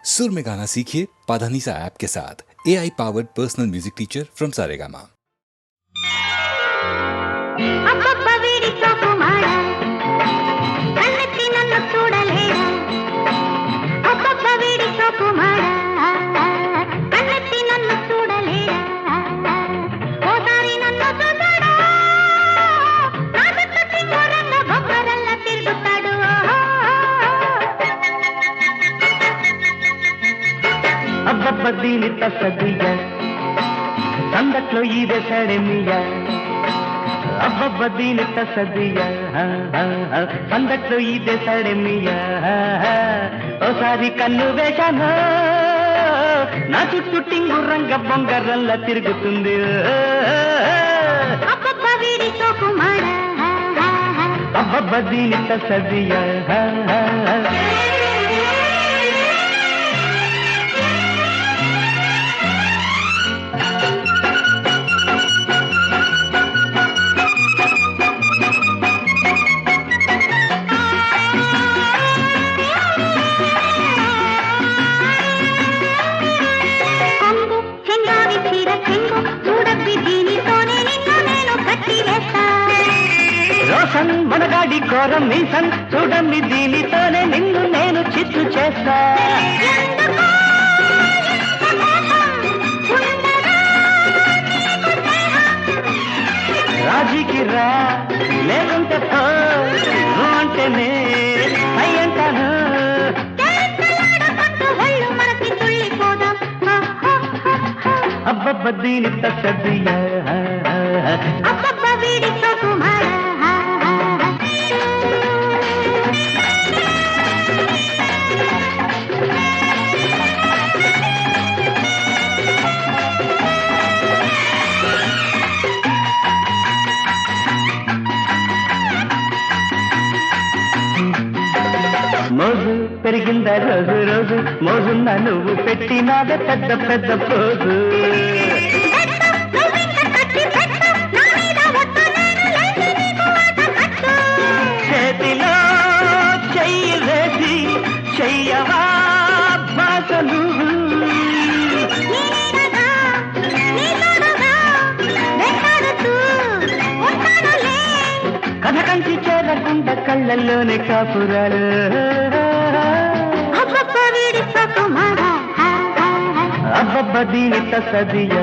सुर में गाना सीखिए पाधानीसा ऐप के साथ। AI powered personal music teacher from Saregama. అబ్బబ్బ వీడి సోకు మాడ కన్నెత్తి నన్ను చూడలేడా అబ్బబ్బ వీడి సోకు మాడ కన్నెత్తి నన్ను చూడలేడా ఓసారి నన్ను చూసాడా నా చుట్టూ తింగోరన్న బొమ్మరల్ల తిరుగుతాడు అబ్బబ్బ దీని తసదియ సందట్లో ఈ వేసాడెమియ అబ్బబ్బ దీని తసదియ సందట్లో ఈ వేసాడెమియ ఓసారి కన్ను వేశాను నా చుట్టూ టింగురంగ బొంగరల్లా తిరుగుతుంది అబ్బబ్బ వీడి సోకు మాడ అబ్బబ్బ దీని తసదియ రోషన్ మనగాడి కోరం మీసన్ చూడమ్మి దీనితోనే నిన్ను నేను చిత్తు చేస్తా రాజీకి రా లేకుంటే పో అంటేనే అయ్యంటాను అబ్బబ్బ దీని తసదియ అబ్బబ్బ వీడి సోకు మాడ మోజు పెరిగింద రోజు రోజు మోజున్న నువ్వు పెట్టినాదే పెద్ద పెద్ద పోజు చేతిలో చెయ్యి వేసి చెయ్యవా భాషలు కథ కంచి చేరకుండా కళ్ళల్లోనే కాపురాలు అబ్బబ్బ వీడి సోకు మాడ అబ్బబ్బ దీని తసదియ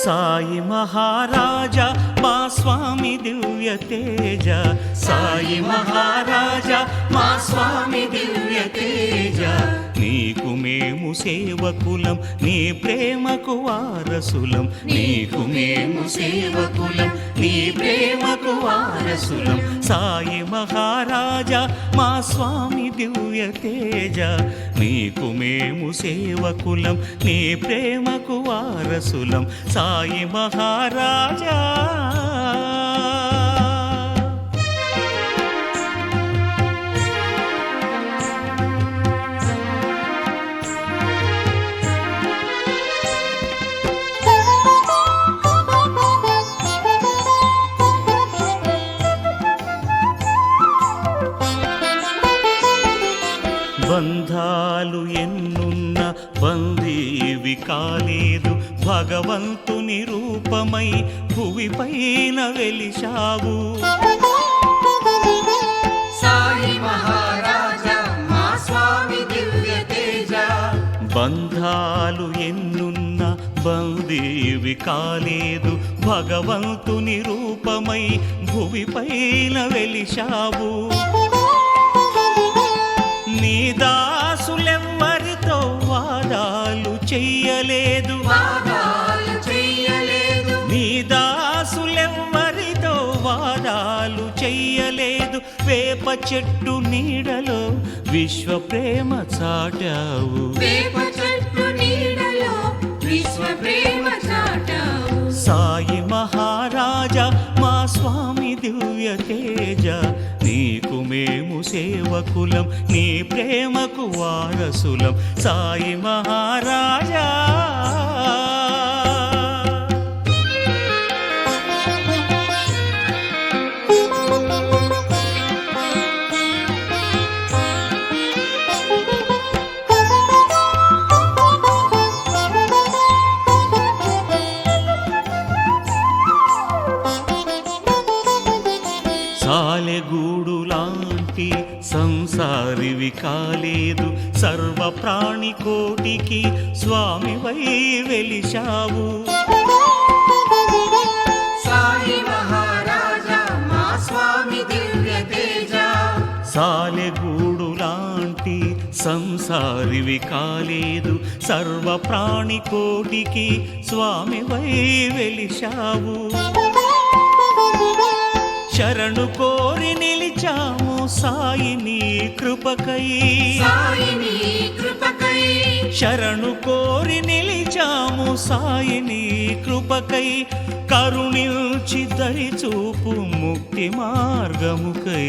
సాయి మహారాజా మా స్వామి దివ్య తేజ సాయి మహారాజా మా స్వామి దివ్య తేజ నీకు మేము సేవకులం నీ ప్రేమకు వారసులం నీకు మేము సేవకులం నీ ప్రేమకు వారసులం సాయి మహారాజా మా స్వామి దివ్య తేజ నీకు మేము సేవకులం నీ ప్రేమకు వారసులం సాయి మహారాజా బంధాలు ఎన్నున్న బందీవి కాలేదు భగవంతుని రూపమై భువిపైన వెలిశావు సాయి మహారాజా మా స్వామి దివ్య తేజ బంధాలు ఎన్నున్న బందీవి కాలేదు భగవంతుని రూపమై భువిపైన వెలిశావు నీ దాసులెవ్వరితో వాదాలు చెయ్యలేదు నీ దాసులెవ్వరితో వాదాలు చెయ్యలేదు వేప చెట్టు నీడలో విశ్వ ప్రేమ చాటావు. వేప చెట్టు నీడలో విశ్వ ప్రేమ చాటావు. సాయి మహారాజా మా స్వామి దివ్య తేజ, నీకు మేము సేవకులం, నీ ప్రేమకు వారసులం. సాయి మహారాజా సాలెగూడు లాంటి సంసారివి కాలేదు, సర్వ ప్రాణి కోటికి స్వామివై వెలిశావు. సాయి మహారాజా మా స్వామి దివ్య తేజ. సాలెగూడు లాంటి సంసారివి కాలేదు, సర్వ ప్రాణి కోటికి స్వామివై వెలిశావు. శరణు కోరి నిలిచాము సాయి నీ కృపకై. సాయి నీ కృపకై. శరణు కోరి నిలిచాము సాయి నీ కృపకై. కరుణించి దరి చూపు ముక్తి మార్గముకై.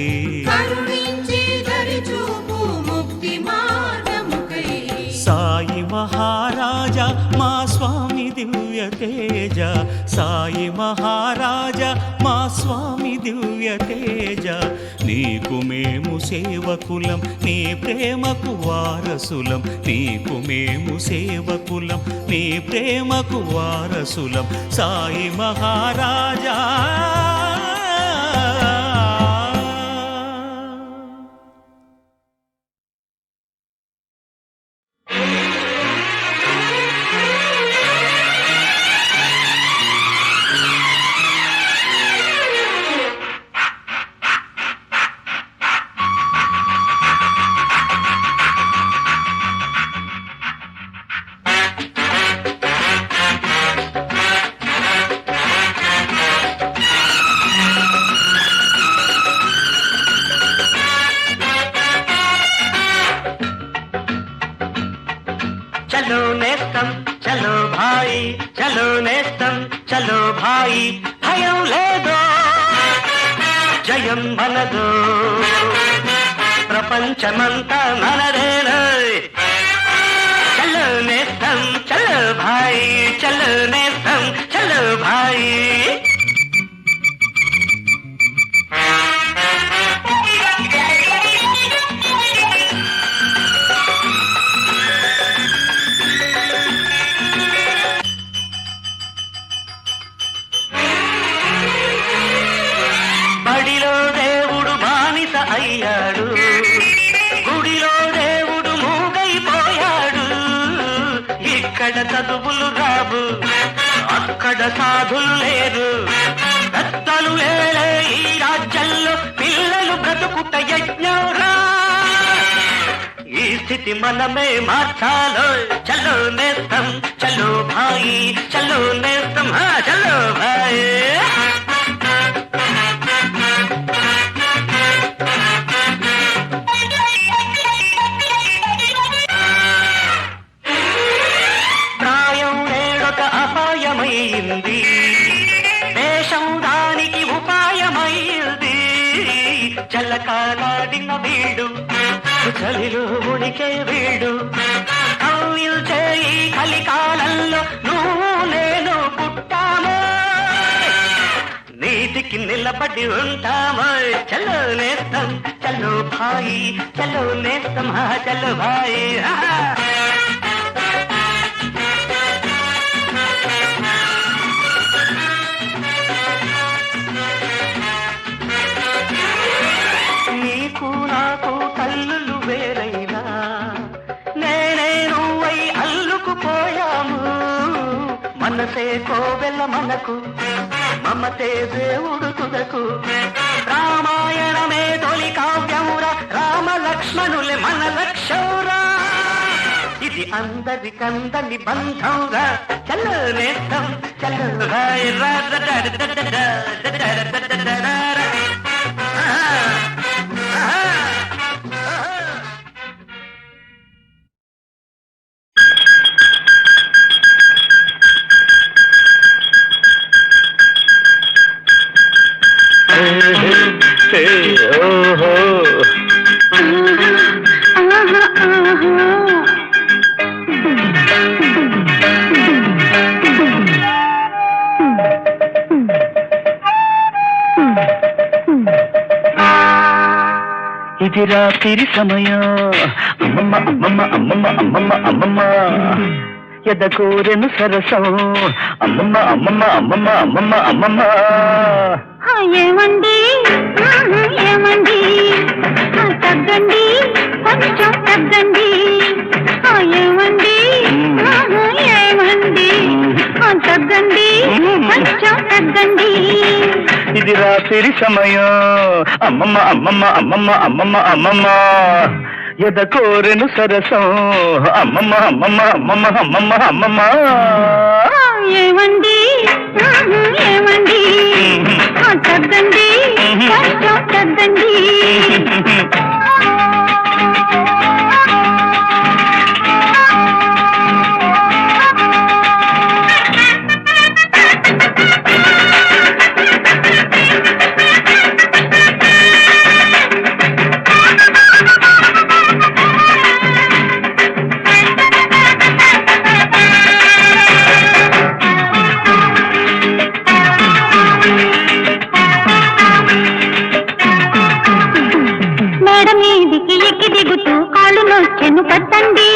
కరుణించి దరి చూపు ముక్తి మార్గముకై. సాయి మహారాజా మా స్వామి దివ్య తేజ, సాయి మహారాజా మా స్వామి దివ్య తేజ, నీకు మేము సేవకులం, నీ ప్రేమకు వారసులం. నీకు మేము సేవకులం, నీ ప్రేమకు వారసులం. సాయి మహారాజా చలో నేస్తం చలో భాయి, చలో నేస్తం చలో భాయి, భయం లేదు జయం మనదు, ప్రపంచమంతా మనదేనా. చలో నేస్తం చలో భాయి, చలో నేస్తం చలో భాయి. బడిలో దేవుడు బానిస అయ్యాడు, గుడిలో దేవుడు మూగైపోయాడు. ఇక్కడ చదువులు రావు, అక్కడ సాధులు లేరు. పెద్దలు లేలే ఈ రాజ్యంలో, పిల్లలు బ్రతుకుట యజ్ఞంరా. ఈ స్థితి మనమే మార్చాలో. చలో నేస్తం చలో భాయి, చలో నేస్తం చలో భాయి. ప్రాయం నేడొక అపాయమైంది, దేశం దానికి ఉపాయమైంది. చల్లకాలాడిన వీడు, చలిలో ఉడికే వీడు, కవ్విల్చే ఈ కలికాలంలో నువ్వు నేను పుట్టాము, నీతికి నిలబడి ఉంటాము. చలో నేస్తం చలో భాయి, చలో నేస్తం చలో భాయి. నీకు నాకు కల్లులు వేరైనా, నేనే నువ్వై అల్లుకుపోయాము. మనసే కోవెల మనకు, మమతే దేవుడు తుదకు. రామాయణమే తొలి కావ్యమురా, రామ లక్ష్మణులే మన లక్ష్యౌరా. ఇది అందరికందని బంధంగా. చలో నేస్తం చలో భాయ్ రా. రాత్రి సమయం అమ్మమ్మ అమ్మమ్మ అమ్మమ్మ అమ్మమ్మ అమ్మమ్మ ఎదకోరెను సరసం అమ్మమ్మ అమ్మమ్మ అమ్మమ్మ అమ్మమ్మ అమ్మమ్మ ఏమండి ఏమండి తగ్గండి కొంచెం తగ్గండి ఏమండి ఏమండి తగ్గండి కొంచెం తగ్గండి ఇది రాత్రి సమయం అమ్మమ్మ అమ్మమ్మ అమ్మమ్మ అమ్మమ్మ అమ్మమ్మ ఎదకోరెను సరసం అమ్మమ్మ అమ్మమ్మ అమ్మమ్మ అమ్మమ్మ అమ్మమ్మ ఏమండి ఏమండి తగ్గండి కొంచెం తగ్గండి నొచ్చెను పట్టండి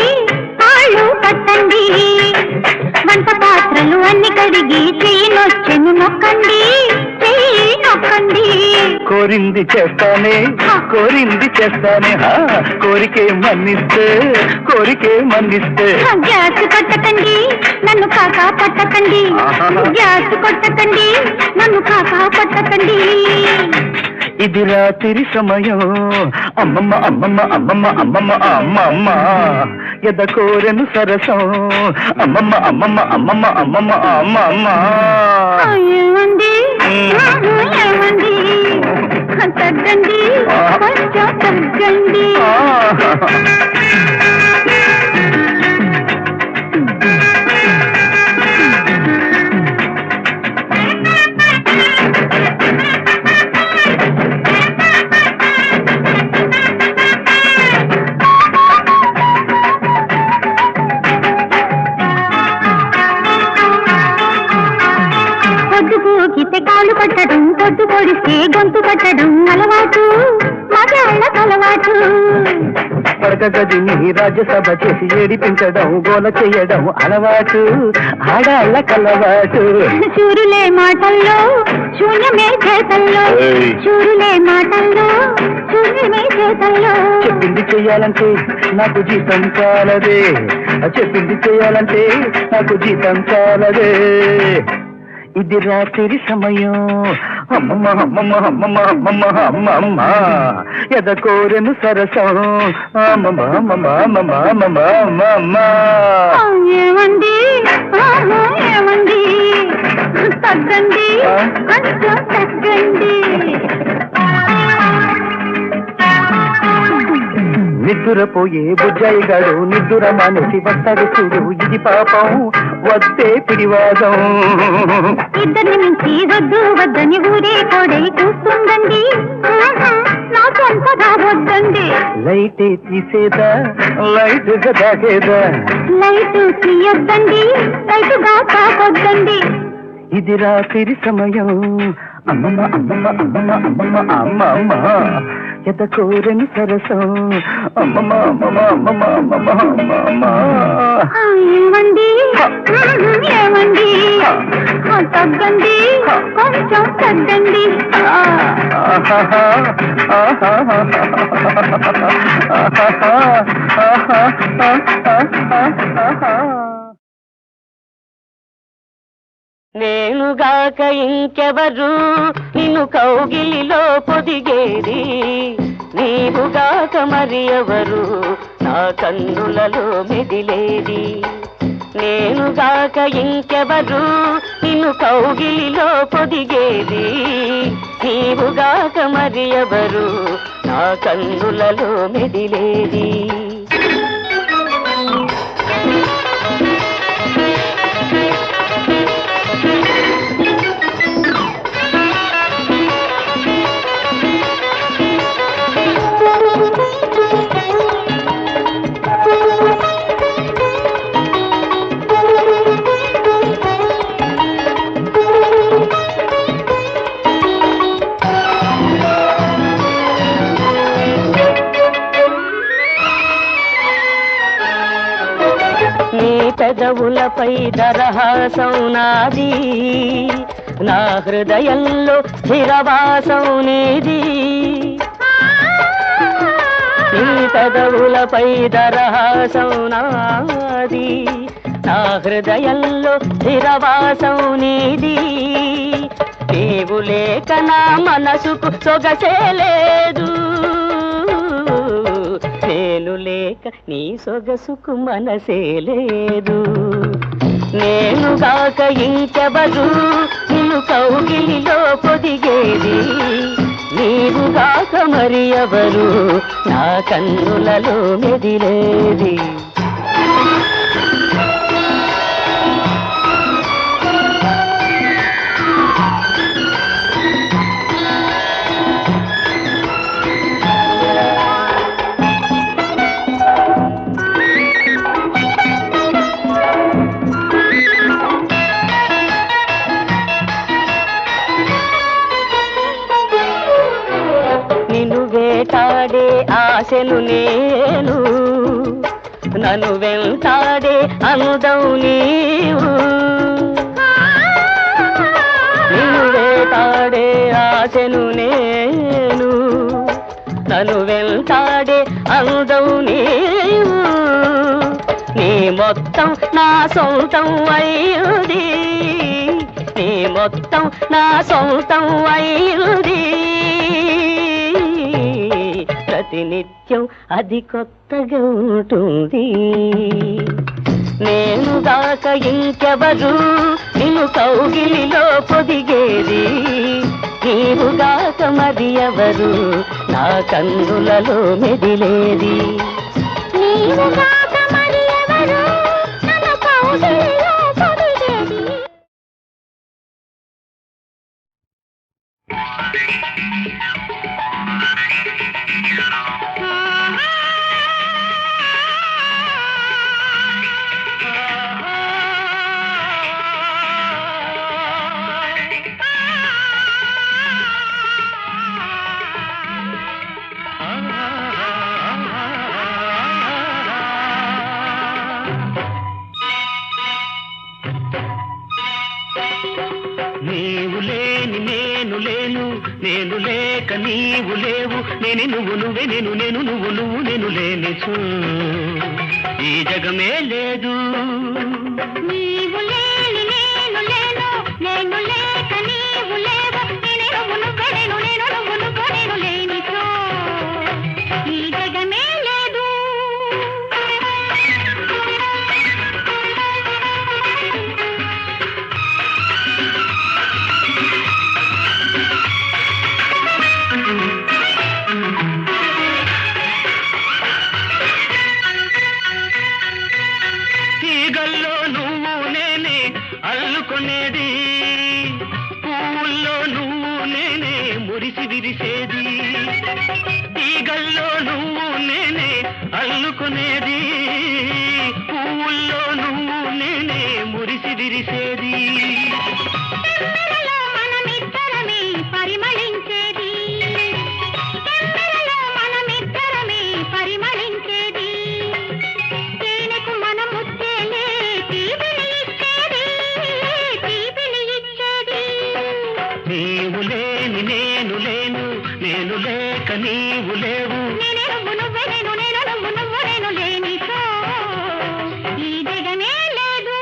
కాళ్ళు పట్టండి వంట పాత్రలు అన్ని కడిగి చెయ్యి నొచ్చెను నొక్కండి చెయ్యి నొక్కండి కోరింది చేస్తానే కోరికే మన్నిస్తే గ్యాస్ కొట్టకండి నన్ను కాకా పట్టకండి గ్యాస్ కొట్టకండి నన్ను కాకా పట్టకండి ఇది రాత్రి సమయం అమ్మమ్మ అమ్మమ్మ అమ్మమ్మ అమ్మమ్మ అమ్మమ్మ ఎదకోరెను సరసం అమ్మమ్మ అమ్మమ్మ అమ్మమ్మ అమ్మమ్మ అమ్మమ్మ ఏమండి ఏమండి తగ్గండి కొంచెం తగ్గండి కాలు పట్టడం పొద్దు పొడిస్తే గొంతు పట్టడం అలవాటు మగాళ్ళ అలవాటు పడక గదిని రాజ్యసభ చేసి ఏడిపించడం గోల చేయడం అలవాటు ఆడాళ్ళ కలవాటు చూరులే మాటల్లో శూన్యమే చేతల్లో చూరులే మాటల్లో శూన్యమే చేతల్లో చెప్పింది చెయ్యాలంటే నాకు జీతం చాలదే చెప్పింది చెయ్యాలంటే నాకు జీతం చాలదే ఇది రాత్రి సమయం అమ్మమ్మ అమ్మమ్మ అమ్మమ్మ అమ్మమ్మ అమ్మమ్మ ఎదకోరెను సరసం అమ్మమ్మ అమ్మమ్మ అమ్మమ్మ అమ్మమ్మ అమ్మమ్మ ఏమండి ఏమండి తగ్గండి కొంచెం తగ్గండి నిద్దురపోయే బుజ్జాయిగాడు నిద్దుర మానేసి వస్తాడు చూడు ఇది పాపం వద్దే పిడివాదం ఇద్దరిని మించి వద్దు వద్దని ఊరే కోడై చూస్తుందండి నా సొంతగా వద్దండి లైట్ తీసేదా లైట్ తాగేదా లైట్ తీయొద్దండి లైటుగా కాకొద్దండి ఇది రాత్రి సమయం అమ్మమ్మ అమ్మమ్మ అమ్మమ్మ అమ్మమ్మ అమ్మమ్మ ఎదకోరెను సరసం అమ్మమ్మ అమ్మమ్మ అమ్మమ్మ అమ్మమ్మ అమ్మమ్మ ఏమండి ఏమండి తగ్గండి కొంచెం తగ్గండి నేనుగాక ఇంకెవరు నిన్ను కౌగిలిలో పొదిగేది నీవుగాక మరి ఎవరు నా కన్నులలో మెదిలేది నేనుగాక ఇంకెవరు నిన్ను కౌగిలిలో పొదిగేది నీవుగాక మరి ఎవరు నా కన్నులలో మెదిలేది పెదవులపై దరహాసం నాది, నా హృదయంలో స్థిరవాసం నీది. నీ పెదవులపై దరహాసం నాది, నా హృదయంలో స్థిరవాసం నీది. నీవు లేక నా మనసుకు సొగసే లేదు, నేను లేక నీ సొగసుకు మనసే లేదు. నేనుగాక ఇంకెవరు నిన్ను కౌగిలిలో పొదిగేది, నీవుగాక మరి ఎవరు నా కన్నులలో మెదిలేది. వేటాడే ఆశను నేను, నన్ను వెంటాడే అందం నీవు. నిన్ను వేటాడే ఆశను నేను, నన్ను వెంటాడే అందం నీవు. నీ మొత్తం నా సొంతం అయ్యుది, నీ మొత్తం నా సొంతం అయ్యుది. ప్రతినిత్యం అది కొత్తగా ఉంటుంది. నేనుగాక ఇంకెవరు నిన్ను కౌగిలిలో పొదిగేది, నీవుగాక మరి ఎవరు నా కన్నులలో మెదిలేది. నీవుగాక మరి ఎవరు నన్ను కౌగిలిలో పొదిగేది. నీవు లేని నేను లేను, నేను లేక నీవు లేవు. నేను నువ్వు నువ్వే, నేను నేను నువ్వు నువ్వు నేను లేనిచు ఈ జగమే లేదు. నీవు లేని నేను లేను, నేను లేక నీవు లేవు. నేను నువ్వు నువ్వే, నేను నేను నువ్వు నువ్వు నేను లేనిచో ఈ జగమే లేదు. తీగల్లో నువ్వు నేనే అల్లుకునేది, పువ్వుల్లో నువ్వు నేనే మురిసి విరిసేది. తీగల్లో నువ్వు నేనే అల్లుకునేది, పువ్వుల్లో నువ్వు నేనే మురిసి విరిసేది. తెమ్మెరలో మనమిద్దరమే పరిమళించేది, తెమ్మెరలో మనమిద్దరమే పరిమళించేది. తేనెకు మన ముత్తేలే తీపిని ఇచ్చేది, తీపిని ఇచ్చేది. నీవు లేని నేను లేను, నేను లేక నీవు లేవు. నేనే నువ్వు నువ్వే, నేను నేను నువ్వు నువ్వు నేను లేనిచో ఈ జగమే లేదు.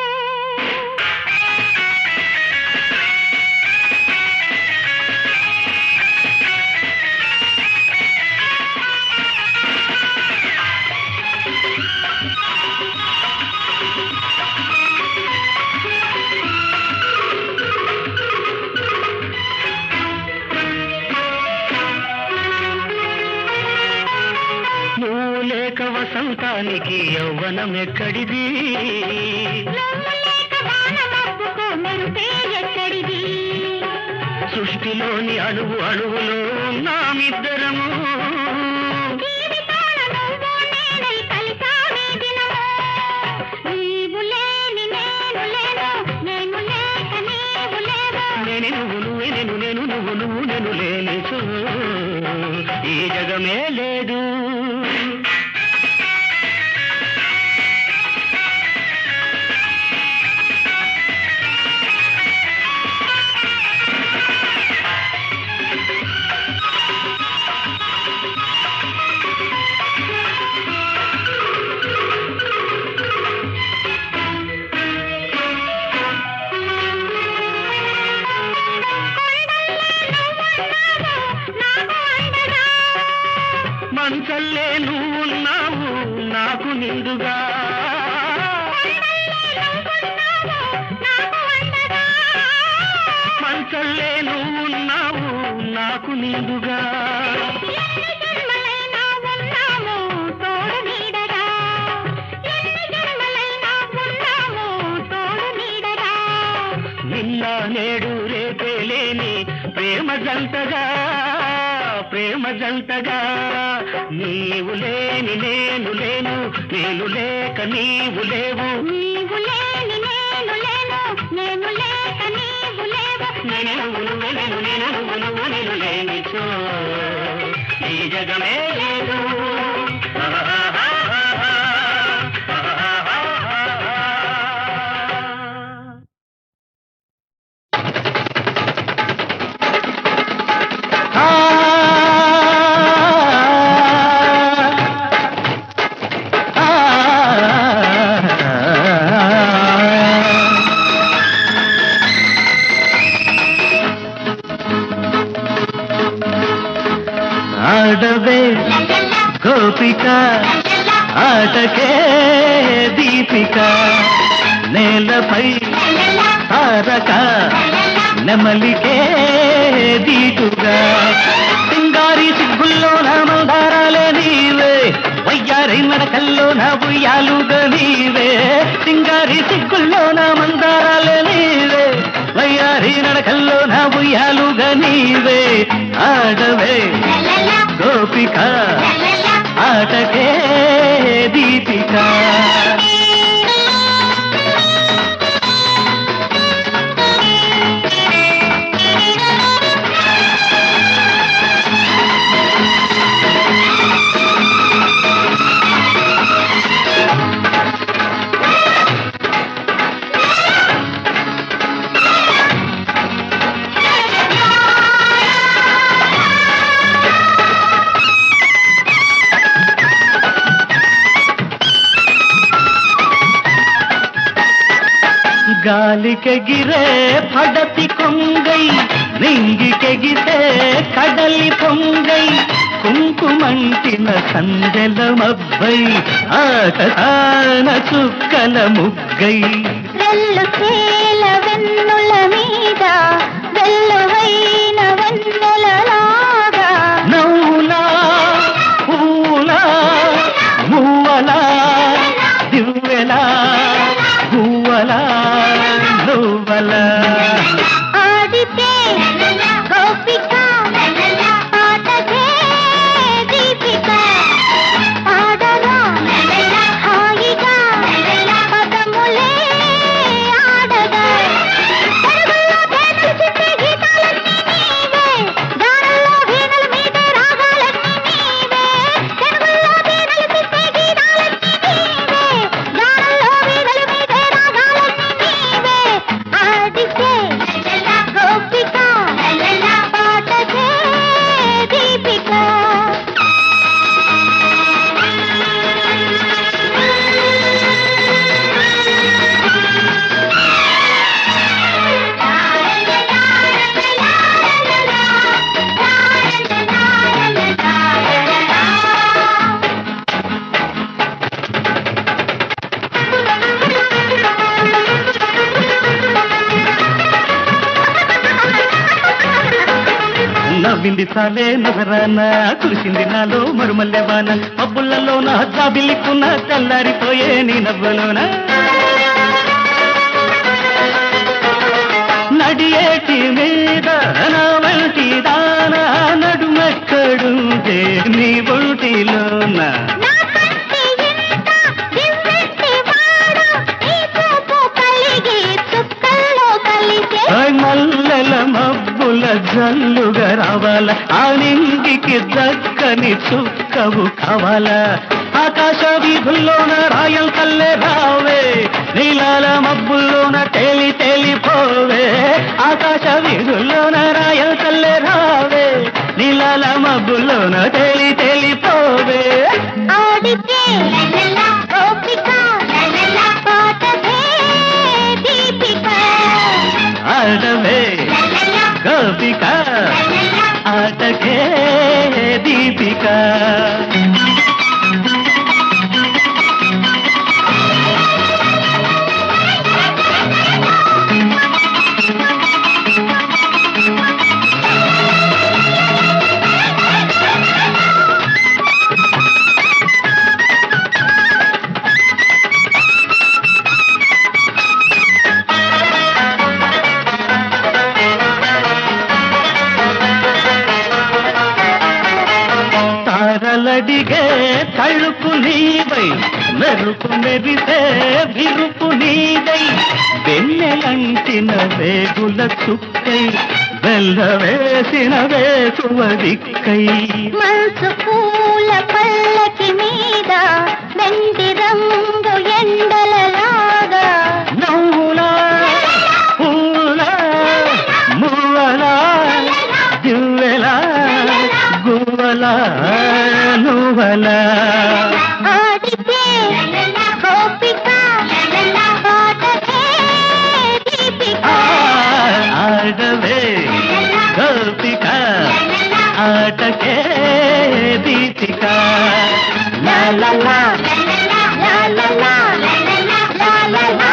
నువ్వు లేక వసంతానికి యవ్వనం ఎక్కడిది, నువ్వు లేక వాన మబ్బుకు మెరుపే ఎక్కడిది. సృష్టిలోని అణువు అణువులో ఉన్నామిద్దరము. జీవితాల నువ్వు నేనై కలిసామే దినము. నీవు లేని నేను లేను, నేను లేక నీవు లేవు. నేనే నువ్వు నువ్వే, నేను నేను నువ్వు నువ్వు నేను లేనిచో ఈ జగమే లేదు. నిండుగా మంచల్లే నువ్వున్నావు నాకు నిండుగా నిన్న నేడు రేపే లేని ప్రేమ జంటగా నీవు లేని నేను లేను నేను లేక నీవు లేవు నేను నువ్వు నేను లేనిచో ఈ జగమే లేదు ఆడవే గోపిక ఆటకే దీపిక నేలపై తారక నెమలికే దీటుగా సింగారి సిగ్గుల్లో నా మందారాలే నీవే వయ్యారి నడకల్లో నా ఉయ్యాలుగా నీవే సింగారి సిగ్గుల్లో నా మందారాలే నీవే వయ్యారి నడకల్లో నా ఉయ్యాలుగా నీవే ఆడవే గోపిక ఆటకే దీపిక గాలికెగిరే పడతి కొంగై నింగికెగితే కడలి పొంగై కుంకుమంటిన సందెల మబ్బై ఆకాన చుక్కల ముగ్గై వెల్లు తేల వెన్నుల మీద వెల్లువైన వెన్నెలలాగా నవ్వులా పూలా మువ్వలా దివ్వెలా పువ్వలా నువ్వలా ఆడితే గోపిక ఆటకే దీపిక ఆడరా హాయిగా పదములే ఆడగా తెలుగులో తేనెలు చిట్టే గీతాలన్నీ నీవే గానల్లో వీణల మీదే రాగాలన్నీ నీవే తెలుగులో తేనెలు చిట్టే గీతాలన్నీ నీవే గానల్లో వీణల మీదే రాగాలన్నీ నీవే ఆడితే గోపిక పాటకే దీపిక నవ్వింది చాలే నగరాన కురిసింది నాలో మరుమల్లెవాన పబ్బులలో నా జాబిలికున్న తెల్లారిపోయే నీ నవ్వులోన నడియేటి మీద నా వంటి దాన నడుమెక్కడుంటే నీ ఒంటిలోన నా కంటి ఇంత దివ్వెట్టి వాడు నీ చూపు కలిగి చుక్కల్లో కలిసే మల్లెల మబ్బుల జల్లుగా రావాల ఆ నింగికి దక్కని చుక్కవు కావాలా ఆకాశ వీధుల్లోన రాయల్ కల్లే రావే నీలాల మబ్బుల్లోన తేలిపోవే ఆకాశ వీధుల్లోన రాయల్ కల్లే రావే నీలాల మబ్బుల్లోన తేలిపోవే ఆడితే గోపిక పాటకే దీపిక ఆడవే గోపిక ఆటకే దీపిక మెరుపు నీవై మెరుపు మెరిసే విరుపు నీదై వెన్నెలంటిన వేగుల చుక్కై వెల్ల వేసిన వేసువ దిక్కై మనసు పూల పల్లకి మీద వెండి రంగు ఎండలలాగా నవ్వులా పూల మువ్వలా దివ్వెలా గువ్వలా నువ్వలా ఆడితే గోపిక ఆటకే దీపిక ఆడవే గోపిక ఆటకే దీపిక లా లా లా లా లా లా లా లా లా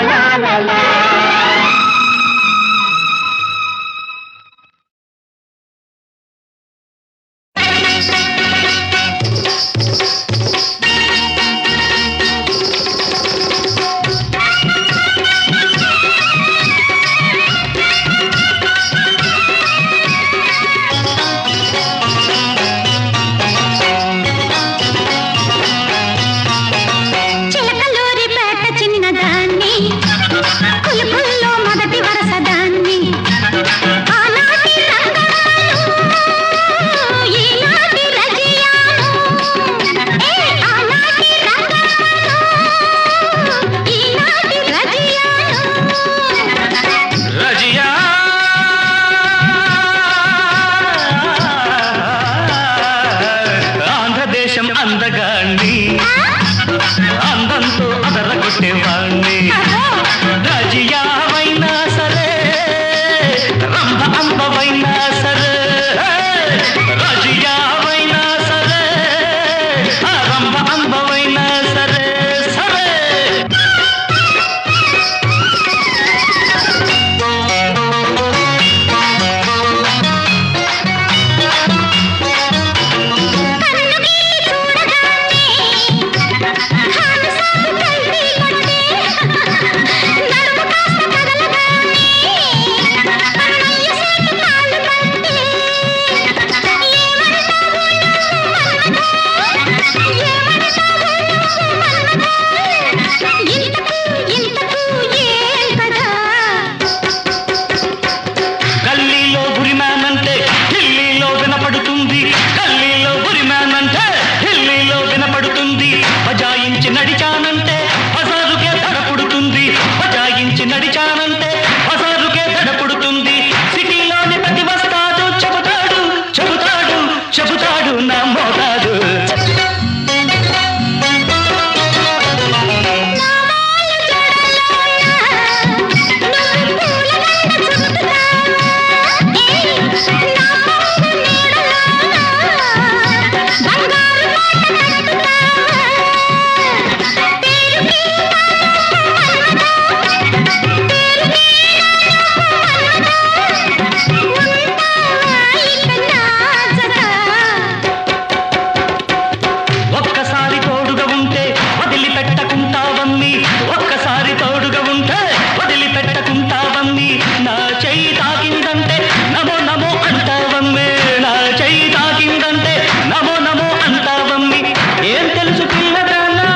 లా లా లా. చిలకలూరి పేట చిన్నదాన్ని కులుకుల్లో మొదటి వరసదాన్ని ఆనాటి రంగాలు ఈనాటి రజియాను ఆనాటి రంగాలు ఈనాటి రజియాను రజియా ఆంధ్రదేశం అందగాన్ని అందంతో అదరగొట్టేవాణ్ణి రజియావైనా సరే రంభ అంబవైనా సరే రజియావైనా సరే రంభ అంబవైనా సరే సరే గల్లీలో బురిమానంటే ఢిల్లీలో వినపడుతుంది గల్లీలో బురిమానంటే ఢిల్లీలో వినపడుతుంది బజాయించి నడిచానంటే బజారుకే దడపుడుతుంది బజాయించి నడిచానంటే బజారుకే దడపుడుతుంది సిటీలోని ప్రతి వస్తాడు చెబుతాడు చెబుతాడు చెబుతాడు నా మోతాడు ఒక్కసారి తోడుగా ఉంటే వదిలిపెట్టకుంటావమ్మి ఒక్కసారి తోడుగా ఉంటే వదిలిపెట్టకుంటావమ్మి నా చెయ్యి తాకిందంటే నమో నమో అంటావమ్మి నా చెయ్యి తాకిందంటే నమో నమో అంటావమ్మి ఏం తెలుసు పిల్లదానా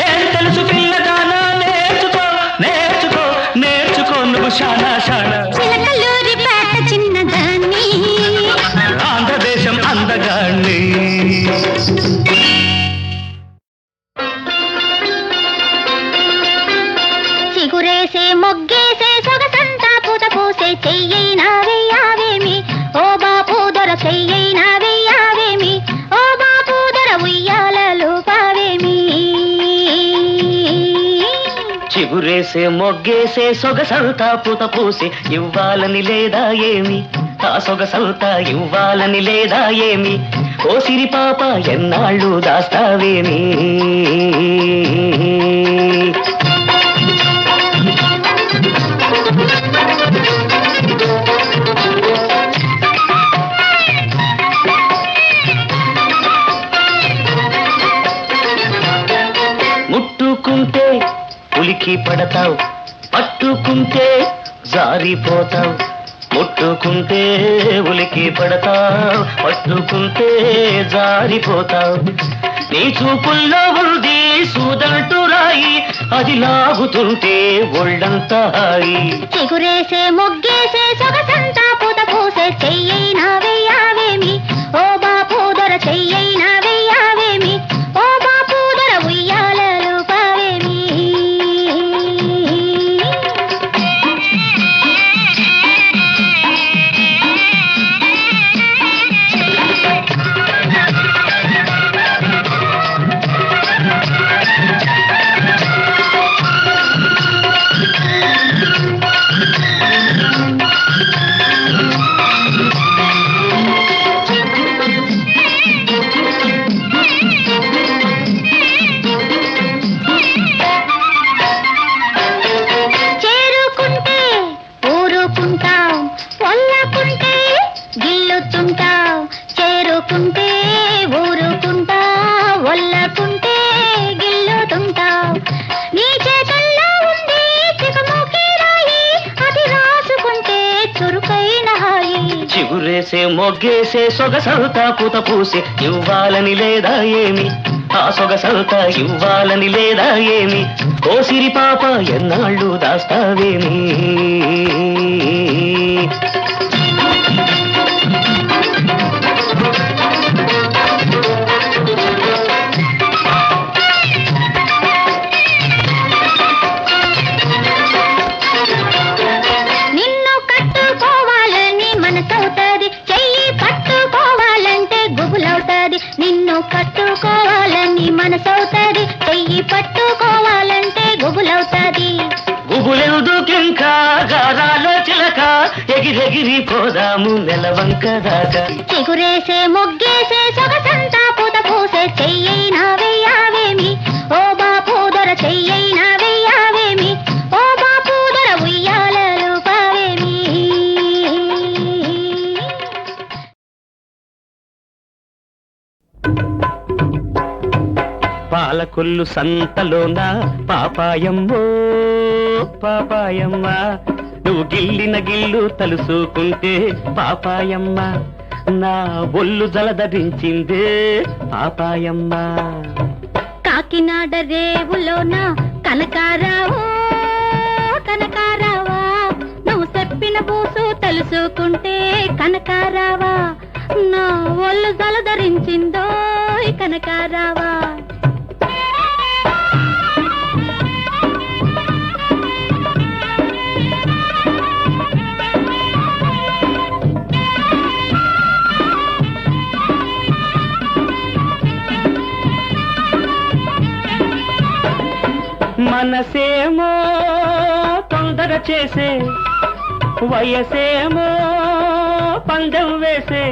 ఏం తెలుసు పిల్లదానా నేర్చుకో నేర్చుకో నేర్చుకో నువ్వు శానా శానా చిలకలూరి పేట చిన్నదాన్ని ఆంధ్రదేశం అందగాన్ని చిగురేసే మొగ్గేసే సొగసంతా పూత పూసే చెయ్యైనా వెయ్యావేమి ఓ బాపు దొర చెయ్యైనా వెయ్యావేమి ఓ బాపు దొర ఉయ్యాలలో పావేమి చిగురేసే మొగ్గేసే సొగసంతా పూత పూసి ఇవ్వాలని లేదా ఏమి ఆ సొగసంతా ఇవ్వాలని లేదా ఏమి ఓ సిరి పాప ఎన్నాళ్ళు దాస్తావేమి ముట్టుకుంటే ఉలికి పడతావు పట్టుకుంటే జారిపోతావు ముట్టుకుంటే ఉలికి పడతావు, పట్టుకుంటే జారిపోతావు. నీ చూపుల్లో ఉంది సూదంటూ రాయి, అది లాగుతుంటే ఒళ్ళంతా హాయి. చిగురేసే మొగ్గేసే సొగసంతా పూత పూసే చెయ్యైనా వెయ్యావేమి ఓ బాపూదర చెయ్యైనా వెయ్యావేమి ఓ బాపూదర ఉయ్యాలలు పావేమి. చేరుకుంటే ఊరుకుంటాం, పొల్లకుంటే గిల్లుతుంటాం. చేరుకుంటే ఊరుకుంటాం, ఒల్లకుంటే గిల్లుతుంటాం. నీ చేతుల్లో ఉంది చికముకి రాయి, అది రాసుకుంటే చురుకైన హాయి. చిగురేసే మొగ్గేసే సొగసంతా పూత పూసి ఇవ్వాలని లేదా ఏమి, ఆ సొగసంతా ఇవ్వాలని లేదా ఏమి. ఓ సిరి పాప ఎన్నాళ్ళు దాస్తావేమి. నిన్ను కట్టుకోవాలని మనసవుతాది, చెయ్యి పట్టుకోవాలంటే గుబులవుతాది. నిన్ను కట్టుకోవాలని మనసవుతాది, చెయ్యి పట్టుకోవాలంటే గుబులవుతాది. గుబులెందుకింకా గారాల చిలక, ఎగిరెగిరి పోదాము నెలవంక దాకా. చిగురేసే మొగ్గేసే సొగసంతా పూత పూసే చెయ్యైనా వెయ్యావేమి ఓ బాపూదర చెయ్యైనా వెయ్యావేమి ఓ బాపూదర ఉయ్యాలలు పావేమి. పాలకొల్లు సంతలోన పాపాయమ్మో పాపాయమ్మ, నువ్వు గిల్లిన గిల్లు తలుసుకుంటే పాపాయమ్మ, నా ఒళ్ళు జలధరించిందే పాపాయమ్మ. కాకినాడ రేవులోన కనకారావు కనకారావా, నువ్వు చెప్పిన బూసు తెలుసుకుంటే కనకారావా, నా ఒళ్ళు జలధరించిందో కనకారావా. మనసేమో తొందర చేసే, వయసేమో పందెం వేసే.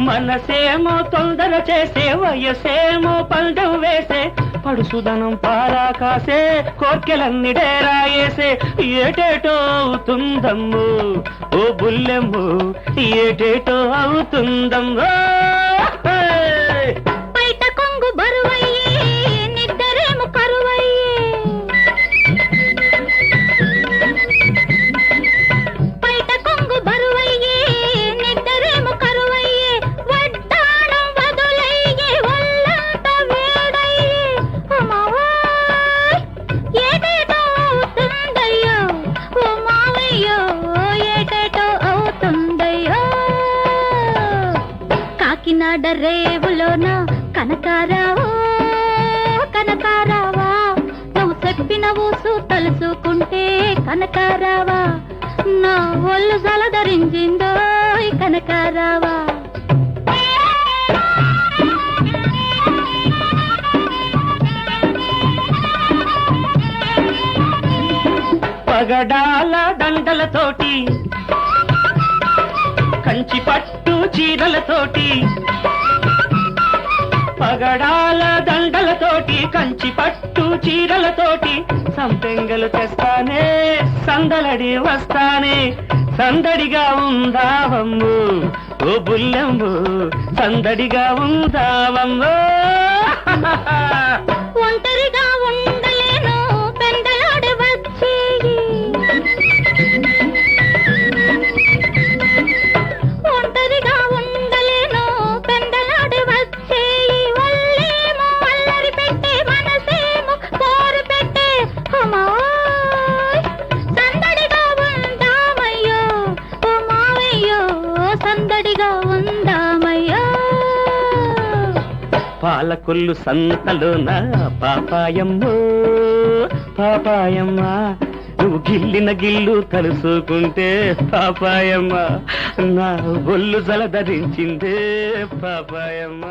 మనసేమో తొందర చేసే, వయసేమో పందెం వేసే. పడుసుదనం పారా కాసే, కోర్కెలన్నీ డేరాయేసే. ఏటేటో అవుతుందమ్ము ఓ బుల్లెమ్ము, ఏటేటో అవుతుందమ్మో. బయట కొంగు బరువయ్యే, నిద్దరేమో కరువయ్యే. బయట కొంగు బరువయ్యే, నిద్దరేమో కరువయ్యే. వడ్డాణం వదులయ్యే, ఒళ్ళంత వేడయ్యే. అమ్మవాయ్ ఏటేటో అవుతుందయ్యో ఓ మావయ్యో, ఏటేటో అవుతుందయ్యో. కాకినాడ రేవులోన కనకారావు కనకారావా, నువ్వు చెప్పిన ఊసు తలుసుకుంటే కనకారావా, నా ఒళ్ళు జలధరించిందో కనకారావా. పగడాల దండలతోటి, కంచి పట్టు చీరలతోటి. పగడాల దండలతోటి, కంచి పట్టు చీరలతోటి. సంపెంగలు తెస్తానే, సందలడి వస్తానే. సందడిగా ఉందావమ్ము ఓ బుల్లెమ్ము, సందడిగా ఉందావమ్ము. ఒంటరిగా ఉండలేను పెందలాడి వచ్చి, సందడిగా ఉందామయ్యా. పాలకొల్లు సంతలోన పాపాయమ్మో పాపాయమ్మ, నువ్వు గిల్లిన గిల్లు తలుసుకుంటే పాపాయమ్మ, నా ఒళ్ళు జలధరించిందే పాపాయమ్మ.